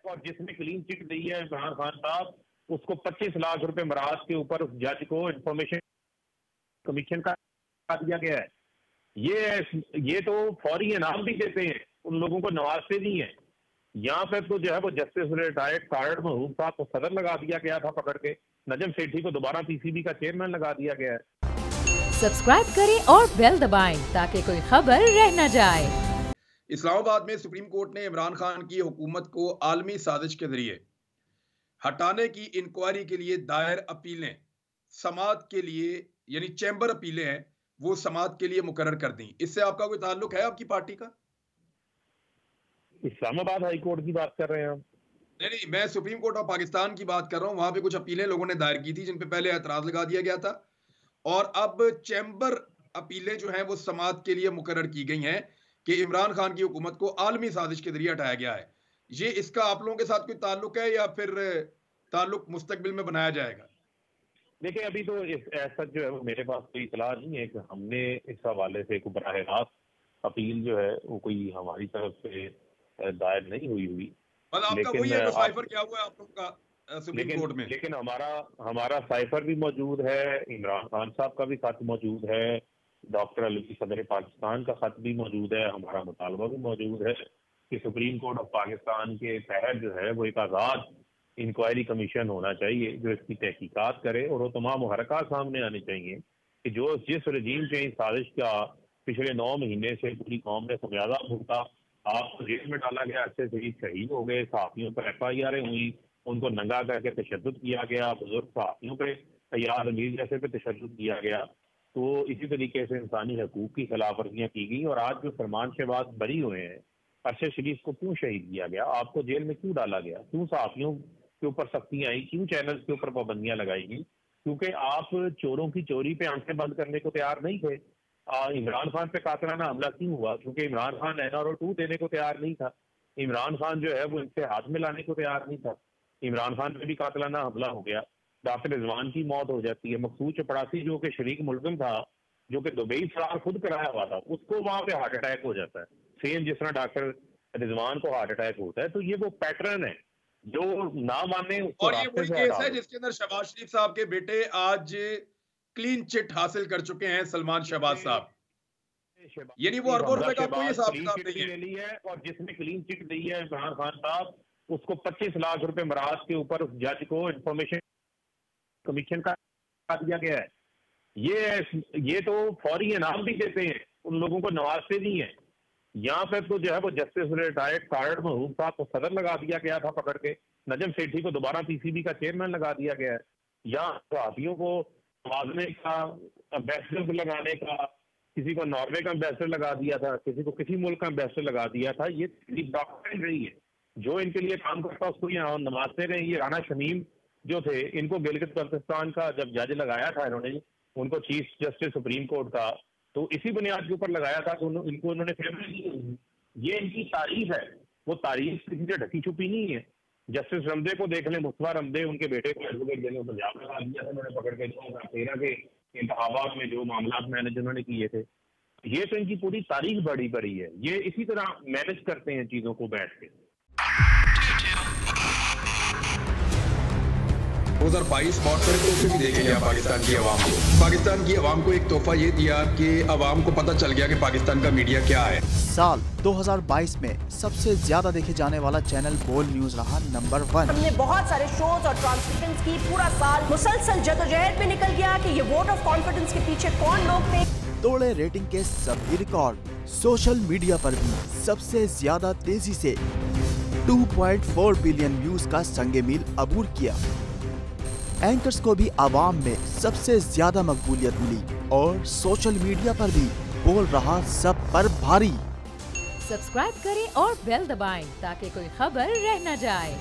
और जिसने clean chit दी है इमरान खान साहब, उसको 25 लाख रुपए मराज के ऊपर उस जज को इंफॉर्मेशन कमीशन का दिया गया है। ये तो फौरी इनाम भी देते हैं, उन लोगों को नवाजते नहीं है। यहाँ पे तो जो है वो जस्टिस रिटायर्ड सारड महबूब साहब को सदर लगा दिया गया था पकड़ के, नजम सेठी को दोबारा पीसीबी का चेयरमैन लगा दिया गया है। सब्सक्राइब करें और बेल दबाएं ताकि कोई खबर रह न जाए। इस्लामाबाद में सुप्रीम कोर्ट ने इमरान खान की हुकूमत को आलमी साजिश के जरिए हटाने की इंक्वायरी के लिए दायर अपीलें समाअत के लिए, यानी चैम्बर अपीलें हैं, वो समाअत के लिए मुकर्रर कर दी। इससे आपका कोई ताल्लुक है आपकी पार्टी का? इस्लामाबाद हाई कोर्ट की बात कर रहे हैं हम? नहीं, मैं सुप्रीम कोर्ट ऑफ पाकिस्तान की बात कर रहा हूं। वहां पे कुछ अपीलें लोगों ने दायर की थी जिन पे पहले एतराज लगा दिया गया था, और अब चैम्बर अपीलें जो हैं वो समाअत के लिए मुकर्रर की गई हैं कि इमरान खान की हुकूमत को आलमी साजिश के जरिए हटाया गया है। ये इसका आप लोगों के साथ कोई ताल्लुक है या फिर ताल्लुक मुस्तकबिल में बनाया जाएगा? देखिए, अभी तो ऐसा जो है वो मेरे पास कोई इतला नहीं है कि हमने इस हवाले से कोई बराह रास्त अपील जो है वो कोई हमारी तरफ से दायर नहीं हुई। लेकिन साइफर क्या हुआ है आप लोगों का सुप्रीम कोर्ट में? लेकिन हमारा साइफर भी मौजूद है, इमरान खान साहब का भी खत मौजूद है, डॉक्टर अलवी सदर पाकिस्तान का खत भी मौजूद है, हमारा मुतालबा भी मौजूद है कि सुप्रीम कोर्ट ऑफ पाकिस्तान के तहत जो है वो एक आज़ाद इंक्वायरी कमीशन होना चाहिए जो इसकी तहकीकात करे, और वो तमाम मुहरकात सामने आने चाहिए कि जो जिस रजीम चेंज साजिश का पिछले 9 महीने से पूरी कौम ने खमियाजा भुगता, आपको जेल में डाला गया, अच्छे से शहीद हो गए, सहाफियों पर FIR हुई, उनको नंगा करके तशद्दुद किया गया, बुजुर्ग सहाफियों पर तैयार अमीर जैसे पे तशद्दुद किया गया। तो इसी तरीके से इंसानी हकूक की खिलाफ वर्जियाँ की गई, और आज जो फरमान शहबाज बरी हुए हैं, अरशद शरीफ को क्यों शहीद किया गया, आपको जेल में क्यों डाला गया, क्यों सहाफियों के ऊपर सख्तियां आई, क्यों चैनल्स के ऊपर पाबंदियां लगाई गई? क्योंकि आप चोरों की चोरी पे आंखें बंद करने को तैयार नहीं थे। इमरान खान पे कातलाना हमला क्यों हुआ? क्योंकि इमरान खान NRO 2 देने को तैयार नहीं था, इमरान खान जो है वो इनसे हाथ मिलाने को तैयार नहीं था। इमरान खान पे भी कातलाना हमला हो गया, डॉक्टर रिजवान की मौत हो जाती है, मकसूद चपड़ासी जो कि शरीक मुल्जिम था, जो कि दुबई फरार खुद कराया हुआ था, उसको वहां पे हार्ट अटैक हो जाता है, सेम जिस तरह डॉक्टर रिजवान को हार्ट अटैक होता है। तो ये वो पैटर्न है जो ना माने। और ये वही केस है जिसके अंदर शहबाज शरीफ साहब के बेटे आज क्लीन चिट हासिल कर चुके हैं, सलमान शहबाज साहब, यानी वो अरबों रुपए का कोई हिसाब किताब नहीं है। और जिसने क्लीन चिट दी है इमरान खान साहब, उसको 25 लाख रुपए मराज के ऊपर उस जज को इंफॉर्मेशन कमीशन का दिया गया है। ये तो फौरी इनाम भी देते हैं, उन लोगों को नवाजते नहीं है। यहाँ पे तो जो है वो जस्टिस रिटायर्ड सारड महबूब साहब को सदर लगा दिया गया था पकड़ के, नजम सेठी को दोबारा पीसीबी का चेयरमैन लगा दिया गया है। यहाँ सहाफियों को नवाजने का, एम्बेसडर लगाने का, किसी को नॉर्वे का एम्बेसडर लगा दिया था, किसी को किसी मुल्क का एम्बेसडर लगा दिया था। ये डॉक्ट्रिन रही है, जो इनके लिए काम करता उसको यहाँ नवाजते रहे। ये राना शमीम जो थे, इनको गिलगित बल्तिस्तान का जब जज लगाया था इन्होंने, उनको चीफ जस्टिस सुप्रीम कोर्ट का, तो इसी बुनियाद के ऊपर लगाया था कि इनको उन्होंने फेवर दी। ये इनकी तारीफ है, वो तारीफ किसी से ढकी छुपी नहीं है। जस्टिस रमदे को देख लें, मुस्तफा रमदे, उनके बेटे को एडवोकेट जनरल पंजाब लगा दिया था उन्होंने पकड़ के 2013 के इंतखाबात में जो मामला मैनेज उन्होंने किए थे। ये तो इनकी पूरी तारीख बड़ी बड़ी है, ये इसी तरह मैनेज करते हैं चीजों को बैठ के। 2022 बहुत सारे तोहफे भी देखे गया पाकिस्तान की आवाम को। पाकिस्तान की आवाम को एक तोहफा ये दिया कि आवाम को पता चल गया कि पाकिस्तान का मीडिया क्या है। साल 2022 में सबसे ज्यादा देखे जाने वाला चैनल बोल न्यूज रहा नंबर 1। हमने बहुत सारे शोज और ट्रांसमिशंस की, पूरा साल मुसलसल जदोजहद में निकल गया कि ये वोट ऑफ कॉन्फिडेंस के पीछे कौन लोग थे। तोड़े रेटिंग के सभी रिकॉर्ड। सोशल मीडिया पर भी सबसे ज्यादा तेजी से 2.4 बिलियन व्यूज का संगे मील अबूर किया। एंकर्स को भी आवाम में सबसे ज्यादा मकबूलियत मिली, और सोशल मीडिया पर भी बोल रहा सब पर भारी। सब्सक्राइब करें और बेल दबाएं ताकि कोई खबर रह न जाए।